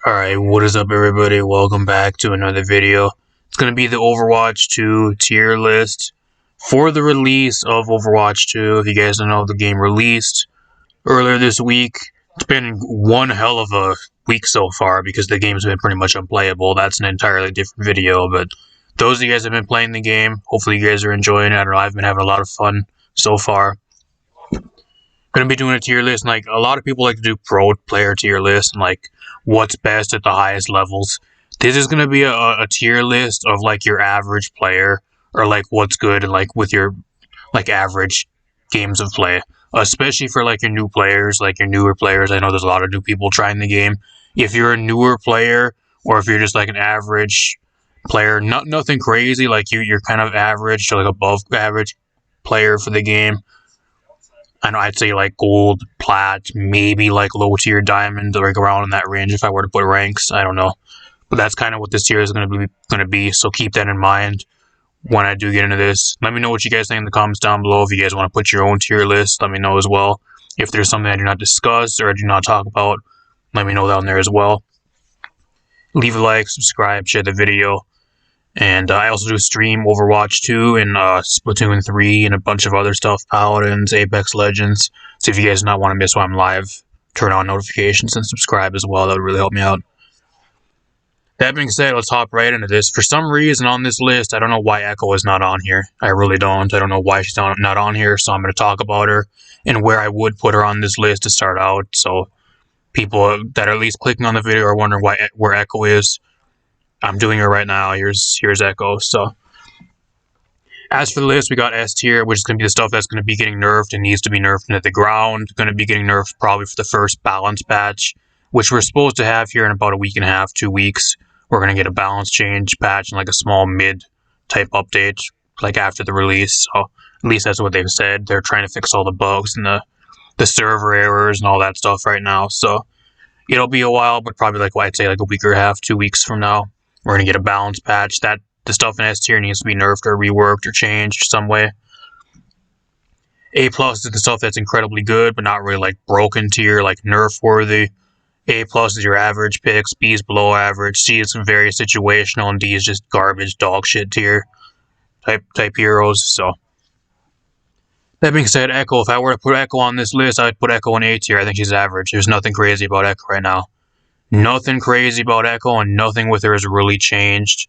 Alright, what is up everybody? Welcome back to another video. It's going to be the Overwatch 2 tier list for the release of Overwatch 2. If you guys don't know, the game released earlier this week. It's been one hell of a week so far because the game's been pretty much unplayable. That's an entirely different video, but those of you guys have been playing the game, hopefully you guys are enjoying it. I don't know, I've been having a lot of fun so far. Going to be doing a tier list, and like a lot of people like to do pro player tier list and like what's best at the highest levels. This is going to be a tier list of like your average player, or like what's good and like with your like average games of play, especially for like your new players, like your newer players. I know there's a lot of new people trying the game. If you're a newer player, or if you're just like an average player, nothing crazy, like you're kind of average to like above average player for the game. I know I'd say like gold, plat, maybe like low tier diamond, like around in that range if I were to put ranks. I don't know, but that's kind of what this tier is going to be. So keep that in mind when I do get into this. Let me know what you guys think in the comments down below. If you guys want to put your own tier list, let me know as well. If there's something I do not discuss or I do not talk about, let me know down there as well. Leave a like, subscribe, share the video. And I also do stream Overwatch 2 and Splatoon 3 and a bunch of other stuff, Paladins, Apex Legends. So if you guys do not want to miss when I'm live, turn on notifications and subscribe as well. That would really help me out. That being said, let's hop right into this. For some reason on this list, I don't know why Echo is not on here. I really don't. I don't know why she's not on here, so I'm going to talk about her and where I would put her on this list to start out. So people that are at least clicking on the video are wondering where Echo is. I'm doing it right now. Here's Echo. So, as for the list, we got S tier, which is going to be the stuff that's going to be getting nerfed and needs to be nerfed into the ground. Going to be getting nerfed probably for the first balance patch, which we're supposed to have here in about a week and a half, 2 weeks. We're going to get a balance change patch and like a small mid type update, like after the release. So, at least that's what they've said. They're trying to fix all the bugs and the server errors and all that stuff right now. So, it'll be a while, but probably like, I'd say like a week or a half, 2 weeks from now. We're going to get a balance patch. That the stuff in S tier needs to be nerfed or reworked or changed some way. A plus is the stuff that's incredibly good, but not really like broken tier, like nerf worthy. A plus is your average picks. B is below average. C is very situational, and D is just garbage, dog shit tier type heroes. So that being said, Echo. If I were to put Echo on this list, I'd put Echo in A tier. I think she's average. There's nothing crazy about Echo right now. Nothing crazy about Echo, and nothing with her has really changed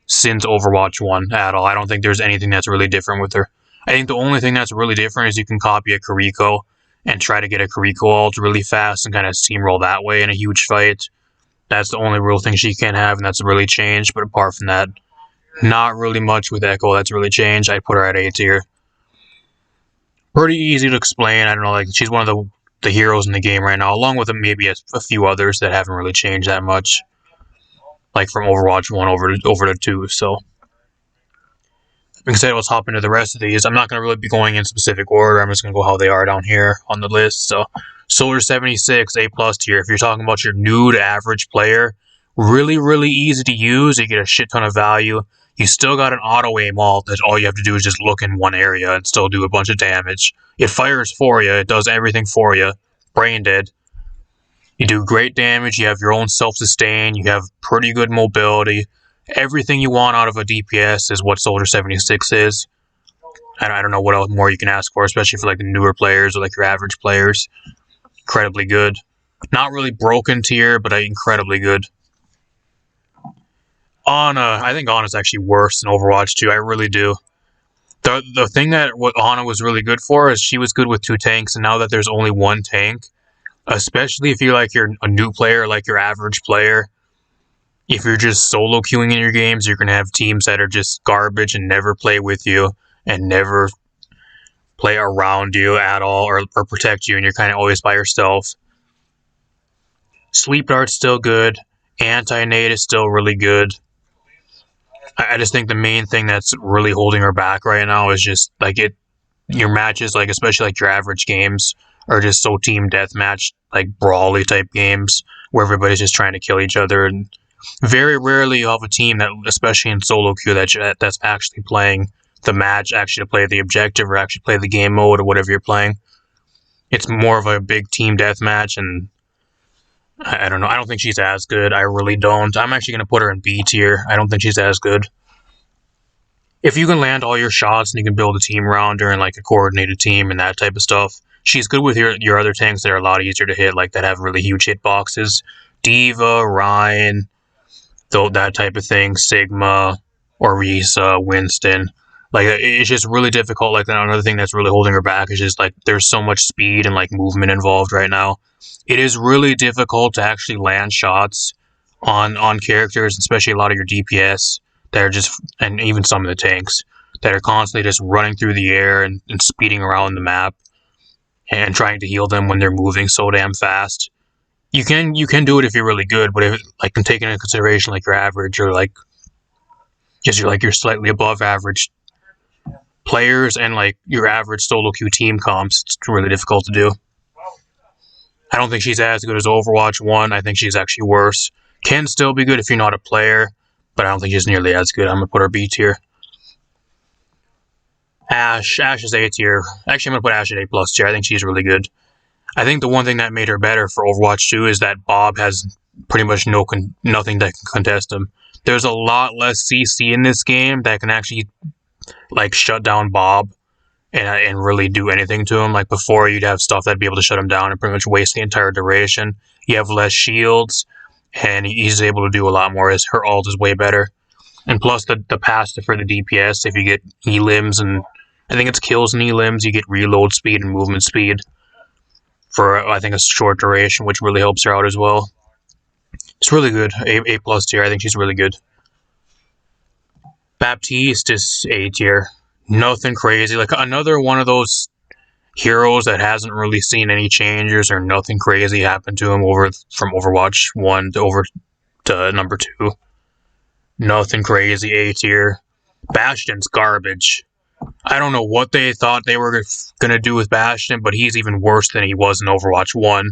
since Overwatch 1 at all. I don't think there's anything that's really different with her. I think the only thing that's really different is you can copy a Kiriko and try to get a Kiriko ult really fast and kind of steamroll that way in a huge fight. That's the only real thing she can have, and that's really changed. But apart from that, not really much with Echo that's really changed. I'd put her at A tier. Pretty easy to explain. I don't know, like she's one of the heroes in the game right now, along with maybe a few others that haven't really changed that much, like from Overwatch 1 over to 2. So, being said, let's hop into the rest of these. I'm not going to really be going in specific order. I'm just going to go how they are down here on the list. So, Solar 76, A plus tier. If you're talking about your new to average player, really, really easy to use. You get a shit ton of value. You still got an auto aim ult that all you have to do is just look in one area and still do a bunch of damage. It fires for you. It does everything for you. Brain dead. You do great damage. You have your own self-sustain. You have pretty good mobility. Everything you want out of a DPS is what Soldier 76 is. And I don't know what else more you can ask for, especially for like the newer players or like your average players. Incredibly good. Not really broken tier, but incredibly good. Ana, I think Ana's actually worse than Overwatch 2. I really do. The thing that what Ana was really good for is she was good with 2 tanks, and now that there's only 1 tank, especially if you're a new player, like your average player, if you're just solo queuing in your games, you're going to have teams that are just garbage and never play with you and never play around you at all or protect you, and you're kind of always by yourself. Sleep Dart's still good. Anti-Nade is still really good. I just think the main thing that's really holding her back right now is just like your matches, like especially like your average games, are just so team deathmatch, like brawly type games where everybody's just trying to kill each other, and very rarely you have a team that, especially in solo queue, that's actually playing the match, actually to play the objective or actually play the game mode or whatever you're playing. It's more of a big team deathmatch, and I don't know. I don't think she's as good. I really don't. I'm actually going to put her in B tier. I don't think she's as good. If you can land all your shots and you can build a team around her and like a coordinated team and that type of stuff, she's good with your other tanks that are a lot easier to hit, like that have really huge hitboxes. D.Va, Ryan, that type of thing, Sigma, Orisa, Winston. Like, it's just really difficult. Like, another thing that's really holding her back is just, like, there's so much speed and, like, movement involved right now. It is really difficult to actually land shots on characters, especially a lot of your DPS that are just, and even some of the tanks, that are constantly just running through the air and speeding around the map and trying to heal them when they're moving so damn fast. You can do it if you're really good, but if, like, taking into consideration, like, your average or, like, just you're slightly above average players and, like, your average solo queue team comps, it's really difficult to do. I don't think she's as good as Overwatch 1. I think she's actually worse. Can still be good if you're not a player, but I don't think she's nearly as good. I'm going to put her B tier. Ashe is A tier. Actually, I'm going to put Ashe at A plus tier. I think she's really good. I think the one thing that made her better for Overwatch 2 is that Bob has pretty much nothing that can contest him. There's a lot less CC in this game that can actually, like, shut down Bob and really do anything to him. Like, before, you'd have stuff that'd be able to shut him down and pretty much waste the entire duration. You have less shields, and he's able to do a lot more. Her ult is way better. And plus, the passive for the DPS, if you get E-limbs and I think it's kills and E-limbs, you get reload speed and movement speed for, I think, a short duration, which really helps her out as well. It's really good. A plus tier. I think she's really good. Baptiste is A tier. Nothing crazy. Like, another one of those heroes that hasn't really seen any changes or nothing crazy happen to him from Overwatch 1 to number 2. Nothing crazy. A tier. Bastion's garbage. I don't know what they thought they were going to do with Bastion, but he's even worse than he was in Overwatch 1.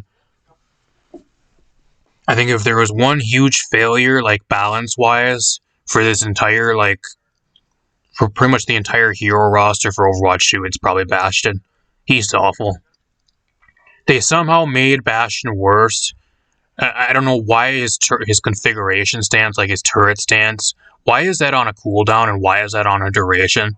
I think if there was one huge failure, like, balance-wise, for this entire, like, for pretty much the entire hero roster for Overwatch 2, it's probably Bastion. He's awful. They somehow made Bastion worse. I don't know why his configuration stance, like his turret stance, why is that on a cooldown and why is that on a duration?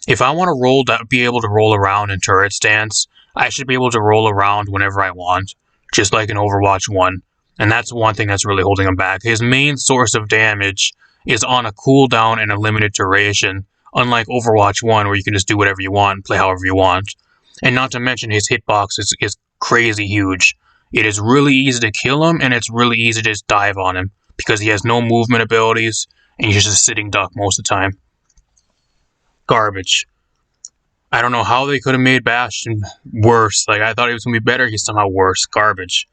If I want to be able to roll around in turret stance, I should be able to roll around whenever I want, just like in Overwatch 1. And that's one thing that's really holding him back. His main source of damage is on a cooldown and a limited duration, unlike Overwatch 1, where you can just do whatever you want and play however you want. And not to mention, his hitbox is crazy huge. It is really easy to kill him, and it's really easy to just dive on him, because he has no movement abilities, and he's just a sitting duck most of the time. Garbage. I don't know how they could have made Bastion worse. Like, I thought he was going to be better, he's somehow worse. Garbage.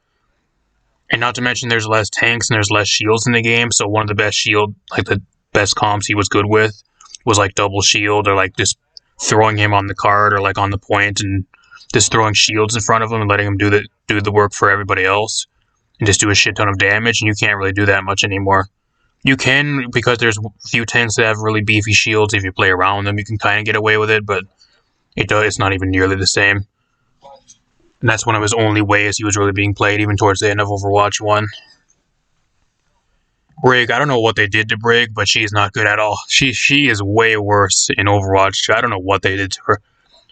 And not to mention, there's less tanks and there's less shields in the game, so one of the best the best comps he was good with was, like, double shield, or, like, just throwing him on the card, or, like, on the point, and just throwing shields in front of him and letting him do the work for everybody else, and just do a shit ton of damage, and you can't really do that much anymore. You can, because there's a few tanks that have really beefy shields. If you play around them, you can kind of get away with it, but it's not even nearly the same. And that's one of his only ways he was really being played, even towards the end of Overwatch 1. Brig, I don't know what they did to Brig, but she's not good at all. She is way worse in Overwatch 2. I don't know what they did to her.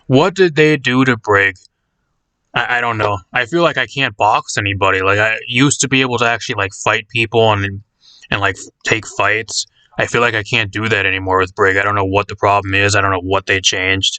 What did they do to Brig? I don't know. I feel like I can't box anybody. Like, I used to be able to actually, like, fight people and like, take fights. I feel like I can't do that anymore with Brig. I don't know what the problem is. I don't know what they changed.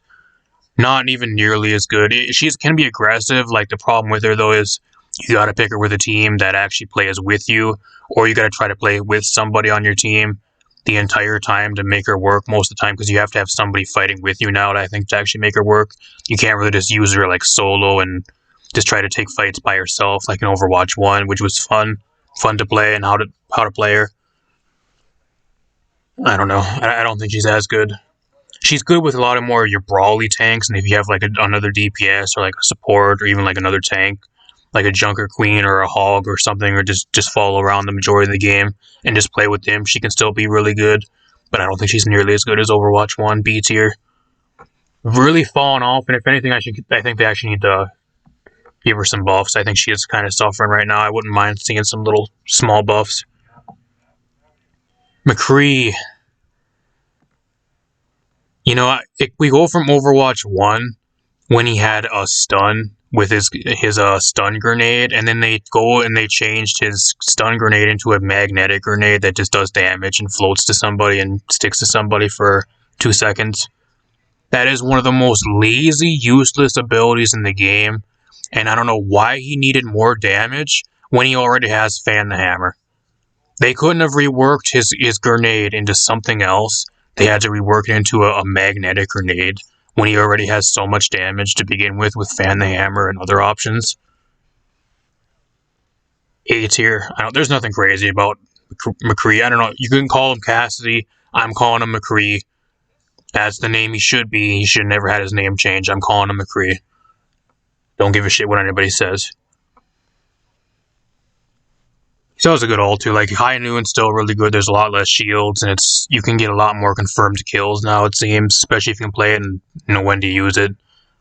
Not even nearly as good. She can be aggressive. Like, the problem with her, though, is you gotta pick her with a team that actually plays with you, or you gotta try to play with somebody on your team the entire time to make her work most of the time, because you have to have somebody fighting with you now, I think, to actually make her work. You can't really just use her, like, solo and just try to take fights by herself, like in Overwatch 1, which was fun to play, and how to play her. I don't know. I don't think she's as good. She's good with a lot of more of your brawly tanks, and if you have, like, another DPS or, like, a support, or even, like, another tank, like a Junker Queen or a Hog or something, or just follow around the majority of the game and just play with them, she can still be really good. But I don't think she's nearly as good as Overwatch 1. B tier. Really fallen off, and if anything, I think they actually need to Give her some buffs. I think she is kind of suffering right now. I wouldn't mind seeing some little small buffs. Mccree. You know, we go from Overwatch 1 when he had a stun with his stun grenade, and then they go and they changed his stun grenade into a magnetic grenade that just does damage and floats to somebody and sticks to somebody for 2 seconds. That is one of the most lazy, useless abilities in the game, and I don't know why he needed more damage when he already has Fan the Hammer. They couldn't have reworked his grenade into something else. They had to rework it into a magnetic grenade when he already has so much damage to begin with Fan the Hammer and other options. A tier. There's nothing crazy about Mccree. I don't know. You can call him Cassidy. I'm calling him Mccree. That's the name he should be. He should have never had his name changed. I'm calling him Mccree. Don't give a shit what anybody says. Still has a good ult too. Like High Noon's still really good. There's a lot less shields, and you can get a lot more confirmed kills now. It seems, especially if you can play it and know when to use it.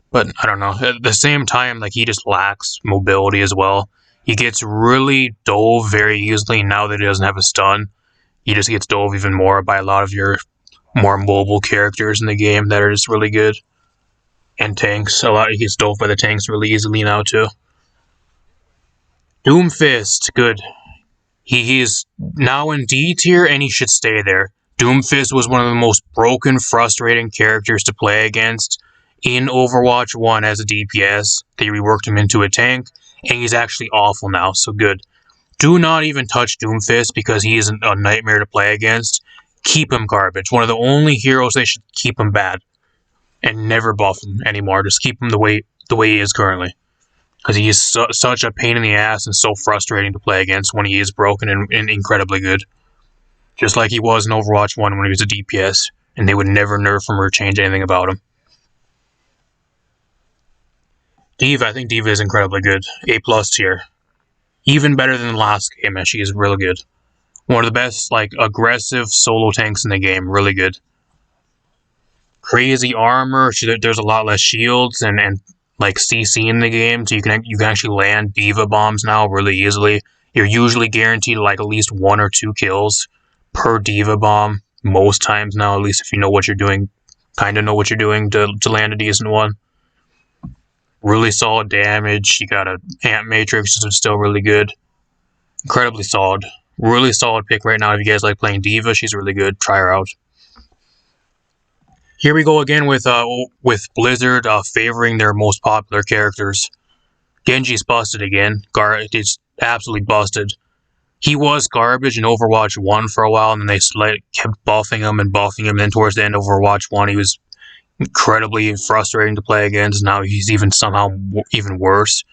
But I don't know. At the same time, like he just lacks mobility as well. He gets really dove very easily now that he doesn't have a stun. He just gets dove even more by a lot of your more mobile characters in the game that are just really good. And tanks. He gets dove by the tanks really easily now too. Doomfist, good. He is now in D tier and he should stay there. Doomfist was one of the most broken, frustrating characters to play against in Overwatch 1 as a DPS. They reworked him into a tank, and he's actually awful now, so good. Do not even touch Doomfist because he is a nightmare to play against. Keep him garbage. One of the only heroes they should keep him bad. And never buff him anymore. Just keep him the way he is currently. Because he is such a pain in the ass and so frustrating to play against when he is broken and incredibly good. Just like he was in Overwatch 1 when he was a DPS, and they would never nerf him or change anything about him. D.Va, I think D.Va is incredibly good. A+ tier. Even better than the last game, and she is really good. One of the best, like, aggressive solo tanks in the game. Really good. Crazy armor. There's a lot less shields and like CC in the game, so you can actually land D.Va bombs now really easily. You're usually guaranteed like at least 1 or 2 kills per D.Va bomb most times now, at least if you know what you're doing, kind of know what you're doing to land a decent one. Really solid damage. You got an Amp Matrix, which is still really good. Incredibly solid. Really solid pick right now if you guys like playing D.Va. She's really good. Try her out. Here we go again with Blizzard favoring their most popular characters. Genji's busted again. It's absolutely busted. He was garbage in Overwatch 1 for a while, and then they kept buffing him, and then towards the end of Overwatch 1, he was incredibly frustrating to play against. Now he's somehow even worse.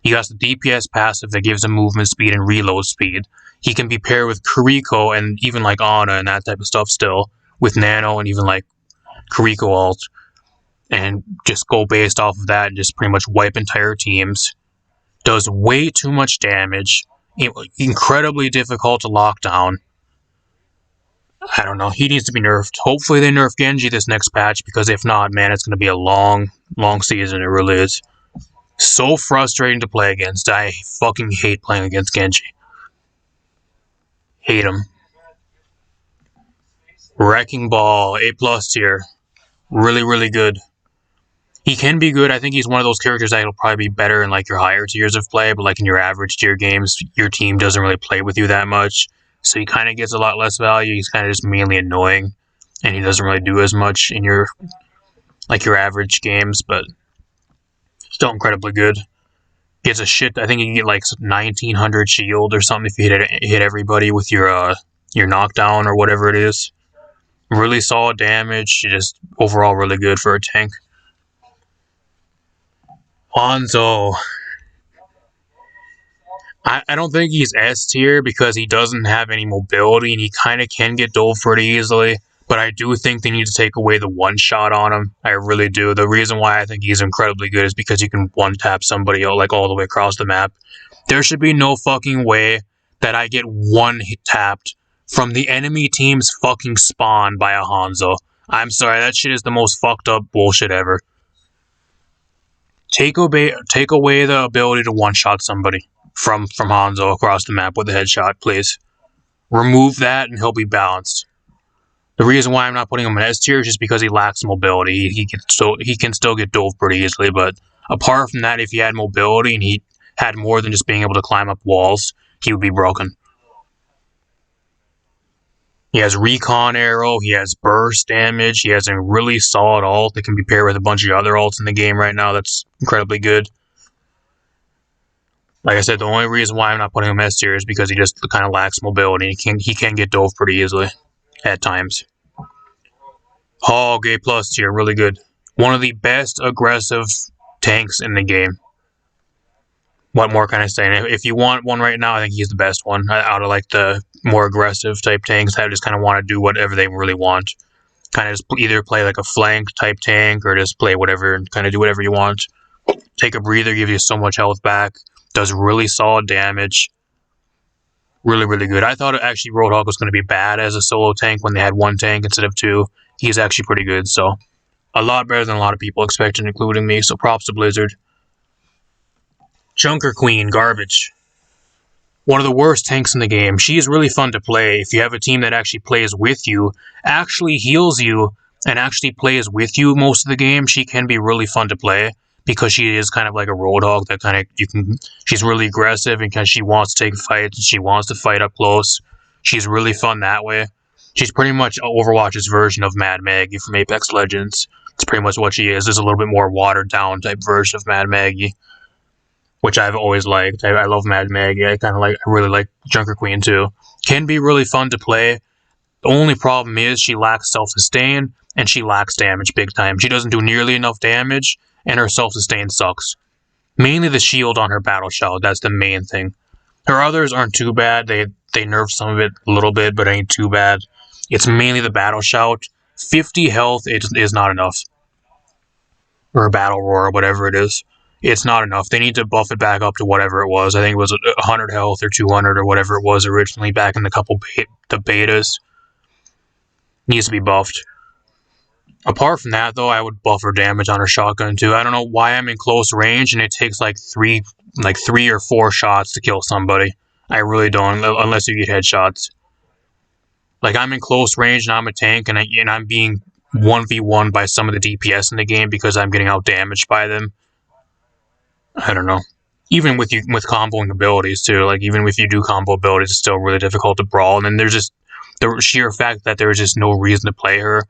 He got the DPS passive that gives him movement speed and reload speed. He can be paired with Kiriko and even like Ana and that type of stuff still, with Nano and even like Kiriko ult, and just go based off of that and just pretty much wipe entire teams. Does way too much damage. Incredibly difficult to lock down. I don't know. He needs to be nerfed. Hopefully they nerf Genji this next patch, because if not, man, it's going to be a long, long season. It really is. So frustrating to play against. I fucking hate playing against Genji. Hate him. Wrecking Ball, A+ tier. Really, really good. He can be good. I think he's one of those characters that will probably be better in like your higher tiers of play, but like in your average tier games, your team doesn't really play with you that much. So he kind of gets a lot less value. He's kind of just mainly annoying, and he doesn't really do as much in your average games, but still incredibly good. Gets a shit. I think you can get like 1900 shield or something if you hit everybody with your knockdown or whatever it is. Really solid damage. Just overall really good for a tank. Hanzo. I don't think he's S tier because he doesn't have any mobility and he kind of can get dove pretty easily. But I do think they need to take away the one shot on him. I really do. The reason why I think he's incredibly good is because you can one tap somebody like all the way across the map. There should be no fucking way that I get one tapped from the enemy team's fucking spawn by a Hanzo. I'm sorry, that shit is the most fucked up bullshit ever. Take away the ability to one-shot somebody from Hanzo across the map with a headshot, please. Remove that and he'll be balanced. The reason why I'm not putting him in S tier is just because he lacks mobility. He can still get dove pretty easily, but apart from that, if he had mobility and he had more than just being able to climb up walls, he would be broken. He has recon arrow, he has burst damage, he has a really solid ult that can be paired with a bunch of other ults in the game right now. That's incredibly good. Like I said, the only reason why I'm not putting him S tier is because he just kind of lacks mobility. He can get dove pretty easily at times. Hog A+ tier, really good. One of the best aggressive tanks in the game. What more can I say? If you want one right now, I think he's the best one out of like the more aggressive type tanks that just kind of want to do whatever they really want. Kind of just either play like a flank type tank or just play whatever and kind of do whatever you want. Take a breather, gives you so much health back. Does really solid damage. Really, really good. I thought actually Roadhog was going to be bad as a solo tank when they had one tank instead of two. He's actually pretty good, so a lot better than a lot of people expected, including me, so props to Blizzard. Junker Queen, garbage. One of the worst tanks in the game. She is really fun to play if you have a team that actually plays with you, actually heals you, and actually plays with you most of the game. She can be really fun to play because she is kind of like a Roadhog that kind of she's really aggressive and because she wants to take fights and she wants to fight up close. She's really fun that way. She's pretty much Overwatch's version of Mad Maggie from Apex Legends. It's pretty much what she is. There's a little bit more watered down type version of Mad Maggie, which I've always liked. I love Mad Maggie. I really like Junker Queen too. Can be really fun to play. The only problem is she lacks self-sustain and she lacks damage big time. She doesn't do nearly enough damage and her self-sustain sucks. Mainly the shield on her battle shout. That's the main thing. Her others aren't too bad. They nerfed some of it a little bit, but it ain't too bad. It's mainly the battle shout. 50 health is not enough. Or a battle roar, or whatever it is. It's not enough. They need to buff it back up to whatever it was. I think it was 100 health or 200 or whatever it was originally back in the betas. Needs to be buffed. Apart from that, though, I would buff her damage on her shotgun too. I don't know why I'm in close range and it takes like three or four shots to kill somebody. I really don't, unless you get headshots. Like, I'm in close range and I'm a tank and I'm being 1v1 by some of the DPS in the game because I'm getting out damaged by them. I don't know. Even with comboing abilities too, like even if you do combo abilities, it's still really difficult to brawl. And then there's just the sheer fact that there's just no reason to play her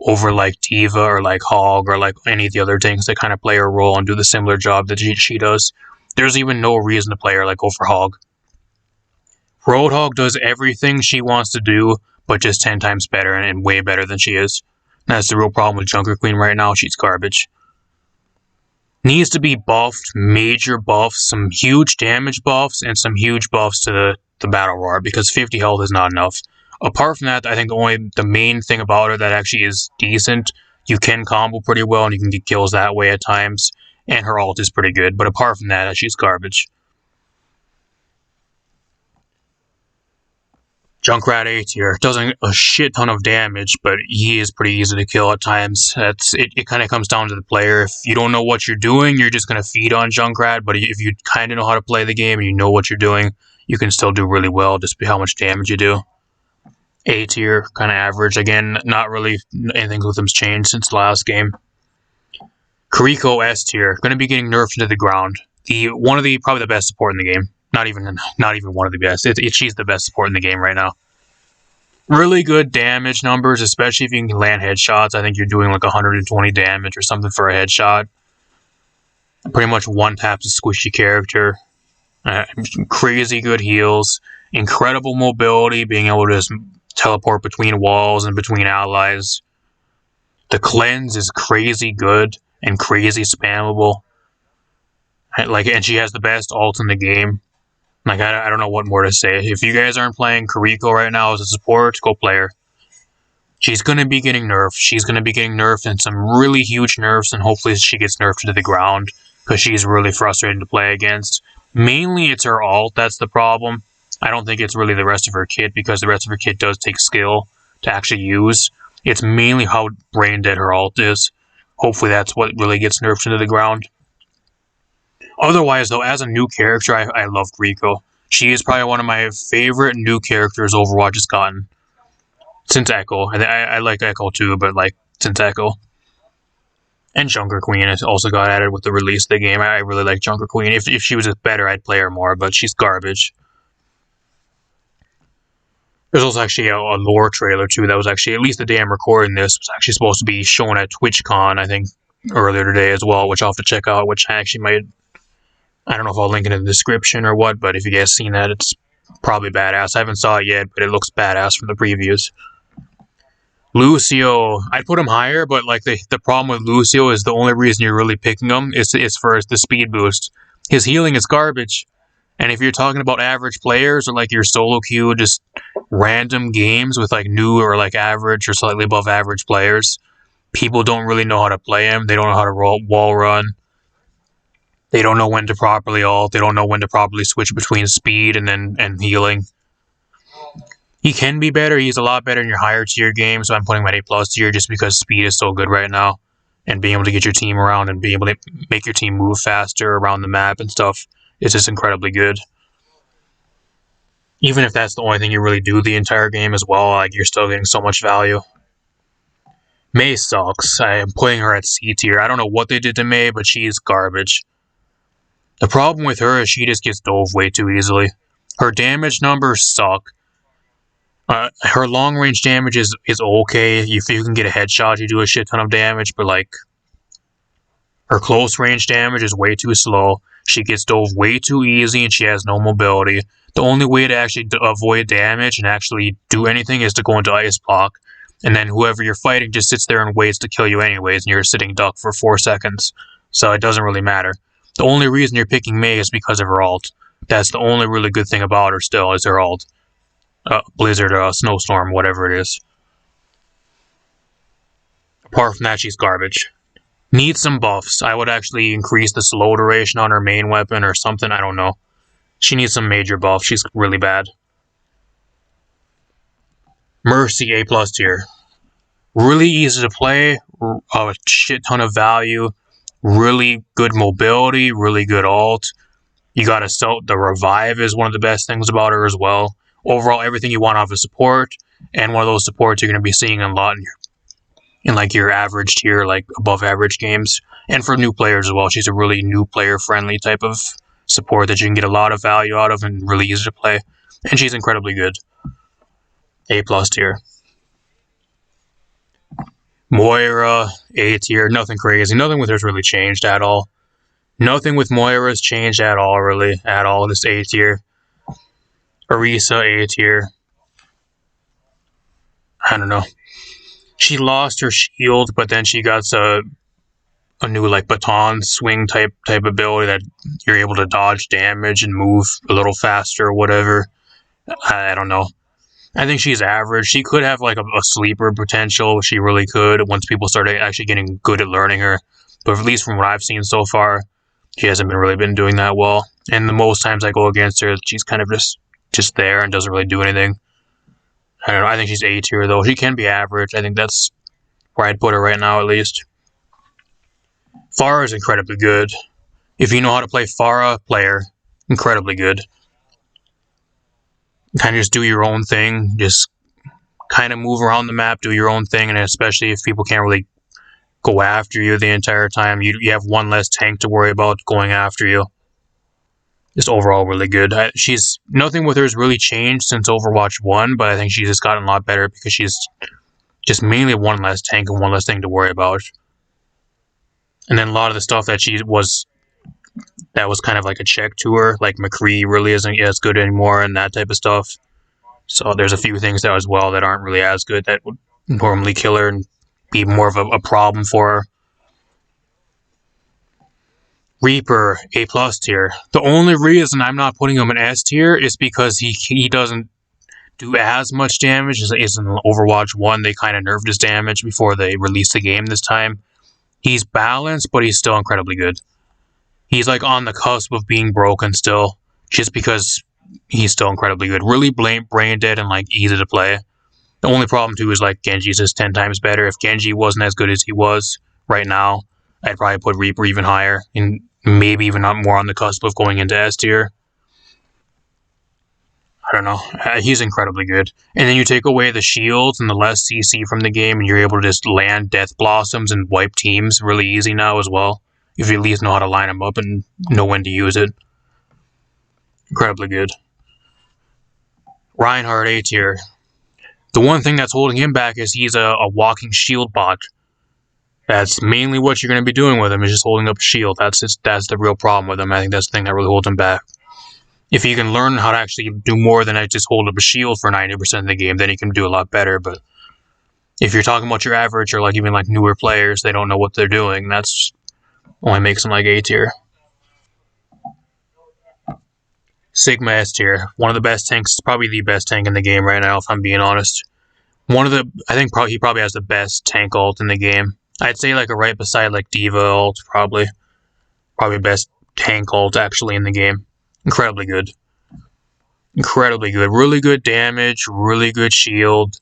over like D.Va or like Hog or like any of the other tanks that kind of play her role and do the similar job that she does. There's even no reason to play her like over Hog. Roadhog does everything she wants to do, but just 10 times better and way better than she is. That's the real problem with Junker Queen right now. She's garbage. Needs to be buffed, major buffs, some huge damage buffs, and some huge buffs to the battle roar because 50 health is not enough. Apart from that, I think the main thing about her that actually is decent, you can combo pretty well and you can get kills that way at times, and her ult is pretty good, but apart from that, she's garbage. Junkrat A tier doesn't a shit ton of damage, but he is pretty easy to kill at times. It kind of comes down to the player. If you don't know what you're doing, you're just going to feed on Junkrat, but if you kind of know how to play the game and you know what you're doing, you can still do really well just by how much damage you do. A tier, kind of average. Again, not really anything with them's changed since the last game. Kiriko S tier, going to be getting nerfed into the ground. Probably the best support in the game. Not even one of the best. She's the best support in the game right now. Really good damage numbers, especially if you can land headshots. I think you're doing like 120 damage or something for a headshot. Pretty much one taps a squishy character. Crazy good heals. Incredible mobility, being able to just teleport between walls and between allies. The cleanse is crazy good and crazy spammable. And she has the best ult in the game. Like, I don't know what more to say. If you guys aren't playing Kiriko right now as a support, go play her. She's going to be getting nerfed. She's going to be getting nerfed and some really huge nerfs, and hopefully she gets nerfed into the ground because she's really frustrating to play against. Mainly it's her ult that's the problem. I don't think it's really the rest of her kit because the rest of her kit does take skill to actually use. It's mainly how brain dead her ult is. Hopefully that's what really gets nerfed into the ground. Otherwise, though, as a new character, I love Rico. She is probably one of my favorite new characters Overwatch has gotten since Echo. I like Echo too, but like since Echo. And Junker Queen has also got added with the release of the game. I really like Junker Queen. If she was better, I'd play her more, but she's garbage. There's also actually a lore trailer too that was actually, at least the day I'm recording this, was actually supposed to be shown at TwitchCon, I think, earlier today as well, which I'll have to check out, which I actually might, I don't know if I'll link it in the description or what, but if you guys seen that, it's probably badass. I haven't saw it yet, but it looks badass from the previews. Lucio, I'd put him higher, but like the problem with Lucio is the only reason you're really picking him is for the speed boost. His healing is garbage. And if you're talking about average players or like your solo queue, just random games with like new or like average or slightly above average players, people don't really know how to play him. They don't know how to wall run. They don't know when to properly ult. They don't know when to properly switch between speed and healing. He can be better. He's a lot better in your higher tier game, so I'm putting him at A+ tier just because speed is so good right now. And being able to get your team around and being able to make your team move faster around the map and stuff is just incredibly good. Even if that's the only thing you really do the entire game as well, like you're still getting so much value. Mei sucks. I am putting her at C tier. I don't know what they did to Mei, but she's garbage. The problem with her is she just gets dove way too easily. Her damage numbers suck. Her long range damage is okay. If you can get a headshot, you do a shit ton of damage, but like her close range damage is way too slow. She gets dove way too easy and she has no mobility. The only way to actually avoid damage and actually do anything is to go into ice block. And then whoever you're fighting just sits there and waits to kill you anyways, and you're a sitting duck for 4 seconds. So it doesn't really matter. The only reason you're picking Mei is because of her ult. That's the only really good thing about her still, is her ult. Blizzard, snowstorm, whatever it is. Apart from that, she's garbage. Needs some buffs. I would actually increase the slow duration on her main weapon or something. I don't know. She needs some major buffs. She's really bad. Mercy, A+ tier. Really easy to play. A shit ton of value. Really good mobility. Really good ult. You gotta the revive is one of the best things about her as well. Overall, everything you want off of support, and one of those supports you're going to be seeing a lot in like your average tier, like above average games. And for new players as well, she's a really new player friendly type of support that you can get a lot of value out of and really easy to play. And she's incredibly good. A+ tier. Moira, A tier. Nothing crazy. Nothing with her's really changed at all. Nothing with Moira's changed at all, really. At all. Just A tier. Orisa, A tier. I don't know. She lost her shield, but then she got a new like baton swing type ability that you're able to dodge damage and move a little faster or whatever. I don't know. I think she's average. She could have like a sleeper potential. She really could once people started actually getting good at learning her. But at least from what I've seen so far, she hasn't really been doing that well. And the most times I go against her, she's kind of just there and doesn't really do anything. I don't know. I think she's A tier though. She can be average. I think that's where I'd put her right now at least. Pharah is incredibly good. If you know how to play Pharah, play her. Incredibly good. Kind of just do your own thing. Just kind of move around the map, do your own thing, and especially if people can't really go after you the entire time, you have one less tank to worry about going after you. Just overall really good. She's nothing with her has really changed since Overwatch 1, but I think she's just gotten a lot better because she's just mainly one less tank and one less thing to worry about. And then a lot of the stuff that was kind of like a check to her, like Mccree really isn't as good anymore and that type of stuff. So there's a few things that as well that aren't really as good that would normally kill her and be more of a problem for her. Reaper, A+ tier. The only reason I'm not putting him in S tier is because he doesn't do as much damage as in Overwatch 1. They kind of nerfed his damage before they released the game this time. He's balanced, but he's still incredibly good. He's like on the cusp of being broken still, just because he's still incredibly good. Really brain dead and like easy to play. The only problem too is like Genji's just 10 times better. If Genji wasn't as good as he was right now, I'd probably put Reaper even higher. And maybe even not more on the cusp of going into S tier. I don't know. He's incredibly good. And then you take away the shields and the less CC from the game, and you're able to just land Death Blossoms and wipe teams really easy now as well. If you at least know how to line them up and know when to use it. Incredibly good. Reinhardt A tier. The one thing that's holding him back is he's a walking shield bot. That's mainly what you're going to be doing with him, is just holding up a shield. That's the real problem with him. I think that's the thing that really holds him back. If you can learn how to actually do more than just hold up a shield for 90% of the game, then you can do a lot better. But if you're talking about your average or like even like newer players, they don't know what they're doing. That's only makes them like A tier. Sigma S tier. One of the best tanks, probably the best tank in the game right now, if I'm being honest. I think he probably has the best tank ult in the game. I'd say like a right beside like Diva ult, probably best tank ult actually in the game. Incredibly good. Incredibly good. Really good damage, really good shield.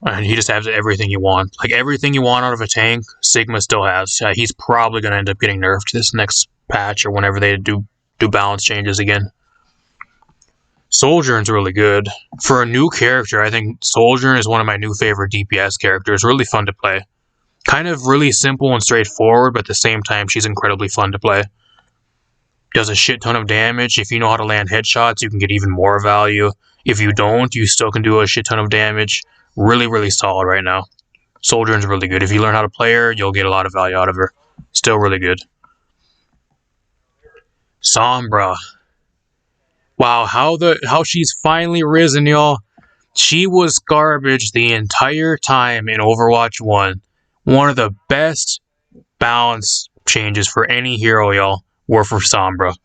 And he just has everything you want. Like everything you want out of a tank, Sigma still has. He's probably going to end up getting nerfed this next patch or whenever they do balance changes again. Sojourn's really good. For a new character, I think Sojourn is one of my new favorite DPS characters. Really fun to play. Kind of really simple and straightforward, but at the same time, she's incredibly fun to play. Does a shit ton of damage. If you know how to land headshots, you can get even more value. If you don't, you still can do a shit ton of damage. Really, really solid right now. Sojourn's really good. If you learn how to play her, you'll get a lot of value out of her. Still really good. Sombra. Wow, how she's finally risen, y'all. She was garbage the entire time in Overwatch 1. One of the best balance changes for any hero, y'all, were for Sombra.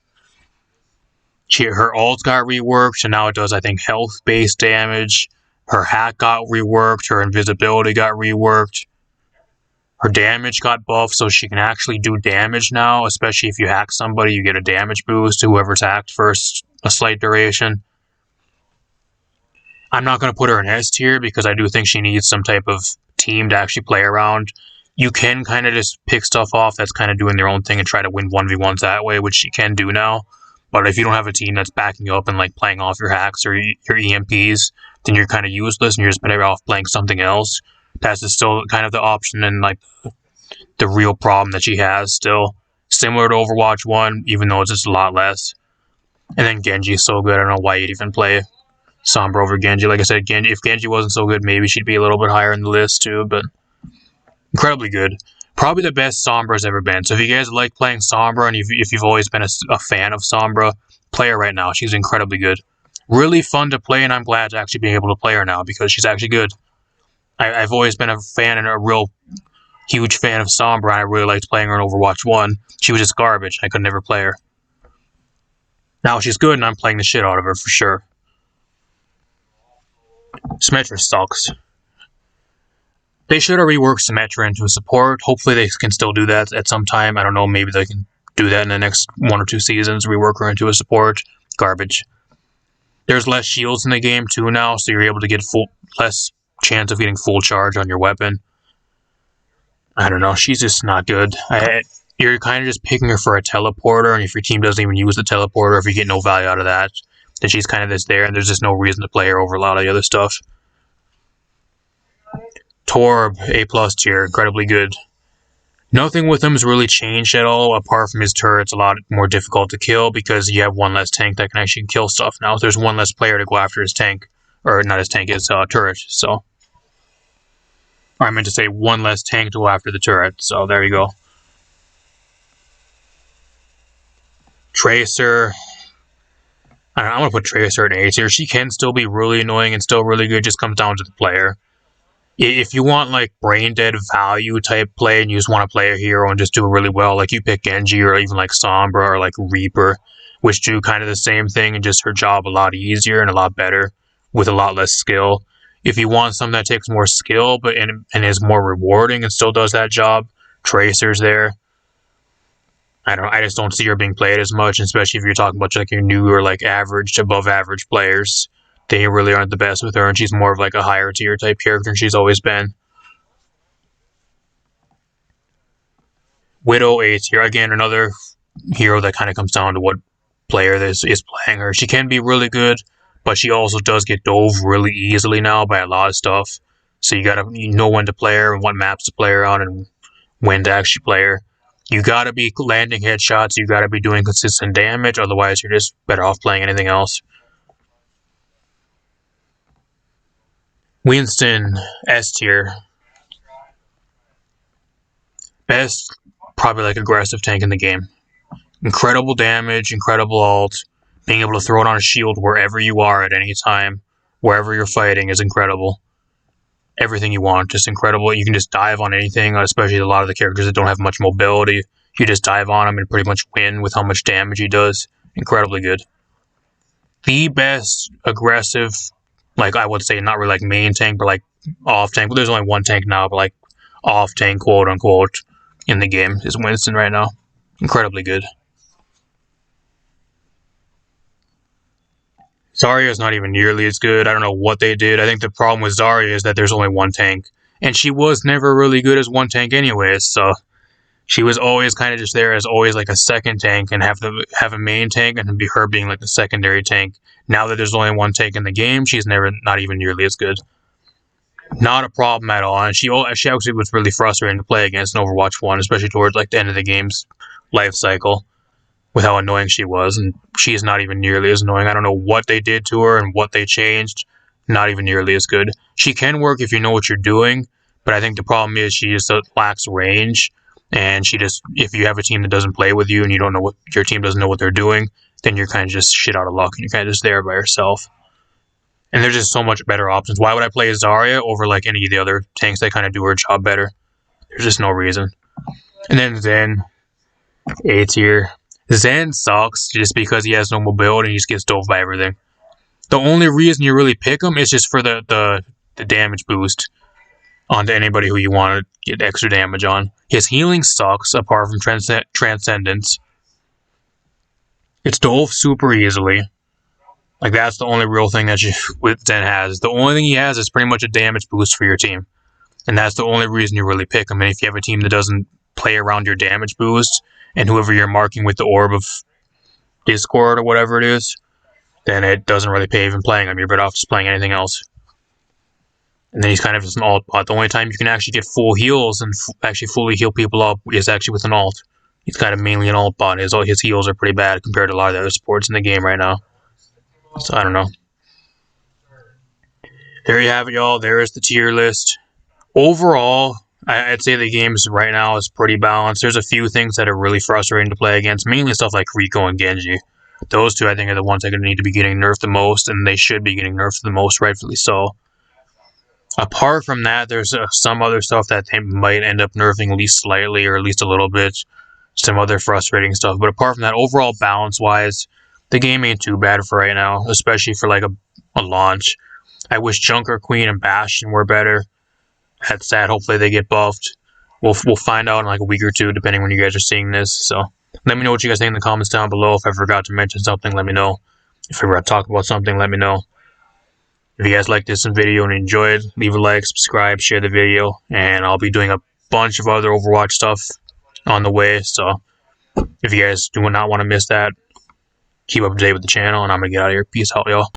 Her ult got reworked, and now it does, I think, health-based damage. Her hat got reworked. Her invisibility got reworked. Her damage got buffed, so she can actually do damage now, especially if you hack somebody, you get a damage boost to whoever's hacked for a slight duration. I'm not going to put her in S tier because I do think she needs some type of team to actually play around. You can kind of just pick stuff off that's kind of doing their own thing and try to win 1v1s that way, which you can do now. But if you don't have a team that's backing you up and like playing off your hacks or your EMPs, then you're kind of useless and you're just better off playing something else. That's still kind of the option and like the real problem that she has still. Similar to Overwatch 1, even though it's just a lot less. And then Genji is so good, I don't know why you'd even play Sombra over Genji. Like I said, if Genji wasn't so good, maybe she'd be a little bit higher in the list too, but incredibly good. Probably the best Sombra's ever been. So if you guys like playing Sombra, and if you've always been a fan of Sombra, play her right now. She's incredibly good. Really fun to play, and I'm glad to actually be able to play her now because she's actually good. I've always been a fan and a real huge fan of Sombra, and I really liked playing her in Overwatch 1. She was just garbage. I could never play her. Now she's good, and I'm playing the shit out of her for sure. Symmetra sucks. They should have reworked Symmetra into a support. Hopefully they can still do that at some time. I don't know, maybe they can do that in the next 1 or 2 seasons, rework her into a support. Garbage. There's less shields in the game too now, so you're able to get less chance of getting full charge on your weapon. I don't know, she's just not good. You're kind of just picking her for a teleporter, and if your team doesn't even use the teleporter, if you get no value out of that, then she's kind of just there, and there's just no reason to play her over a lot of the other stuff. Torb, A+ tier, incredibly good. Nothing with him has really changed at all, apart from his turret's a lot more difficult to kill because you have one less tank that can actually kill stuff now. There's one less player to go after his tank. Or not his tank, his turret, so. Or I meant to say one less tank to go after the turret, so there you go. Tracer. I'm going to put Tracer in A tier. She can still be really annoying and still really good, just comes down to the player. If you want like brain dead value type play and you just want to play a hero and just do it really well, like you pick Genji or even like Sombra or like Reaper, which do kind of the same thing and just her job a lot easier and a lot better with a lot less skill. If you want something that takes more skill but and is more rewarding and still does that job, Tracer's there. I just don't see her being played as much, especially if you're talking about like your new or like average to above average players. They really aren't the best with her, and she's more of like a higher tier type character than she's always been. Widow A tier. Again, another hero that kind of comes down to what player this is playing her. She can be really good, but she also does get dove really easily now by a lot of stuff. So you know when to play her and what maps to play her on and when to actually play her. You gotta be landing headshots, you gotta be doing consistent damage, otherwise you're just better off playing anything else. Winston, S tier. Best, probably like aggressive tank in the game. Incredible damage, incredible ult. Being able to throw it on a shield wherever you are at any time, wherever you're fighting is incredible. Everything you want, just incredible. You can just dive on anything, especially a lot of the characters that don't have much mobility. You just dive on him and pretty much win with how much damage he does. Incredibly good. The best aggressive, like I would say, not really like main tank, but like off tank. Well, there's only one tank now, but like off tank, quote unquote, in the game is Winston right now. Incredibly good. Zarya is not even nearly as good. I don't know what they did. I think the problem with Zarya is that there's only one tank. And she was never really good as one tank anyways, so she was always kind of just there as always like a second tank and have a main tank and be her being like the secondary tank. Now that there's only one tank in the game, she's not even nearly as good. Not a problem at all. And she actually was really frustrating to play against in Overwatch 1, especially towards like the end of the game's life cycle, with how annoying she was, and she's not even nearly as annoying. I don't know what they did to her and what they changed. Not even nearly as good. She can work if you know what you're doing, but I think the problem is she just lacks range, and if you have a team that doesn't play with you and you don't know what your team doesn't know what they're doing, then you're kind of just shit out of luck and you're kind of just there by yourself. And there's just so much better options. Why would I play Zarya over like any of the other tanks that kind of do her job better? There's just no reason. And then Zen, A tier. Zen sucks just because he has no mobility and he just gets dove by everything. The only reason you really pick him is just for the damage boost onto anybody who you want to get extra damage on. His healing sucks apart from Transcendence. It's dove super easily. Like that's the only real thing that Zen has. The only thing he has is pretty much a damage boost for your team. And that's the only reason you really pick him. And if you have a team that doesn't play around your damage boost, and whoever you're marking with the orb of Discord or whatever it is, then it doesn't really pay even playing him. You're better off just playing anything else. And then he's kind of just an alt bot. The only time you can actually get full heals and actually fully heal people up is actually with an alt. He's kind of mainly an alt bot. His heals are pretty bad compared to a lot of the other supports in the game right now. So I don't know. There you have it, y'all. There is the tier list. Overall, I'd say the game right now is pretty balanced. There's a few things that are really frustrating to play against, mainly stuff like Rico and Genji. Those two, I think, are the ones that are going to need to be getting nerfed the most, and they should be getting nerfed the most, rightfully so. Apart from that, there's some other stuff that they might end up nerfing at least slightly or at least a little bit. Some other frustrating stuff. But apart from that, overall balance-wise, the game ain't too bad for right now, especially for like a launch. I wish Junker Queen and Bastion were better. That's sad. Hopefully they get buffed. We'll find out in like a week or two, depending when you guys are seeing this. So let me know what you guys think in the comments down below. If I forgot to mention something, let me know. If I forgot to talk about something, let me know. If you guys like this video and enjoyed, leave a like, subscribe, share the video, and I'll be doing a bunch of other Overwatch stuff on the way. So if you guys do not want to miss that, keep up to date with the channel, and I'm gonna get out of here. Peace out, y'all.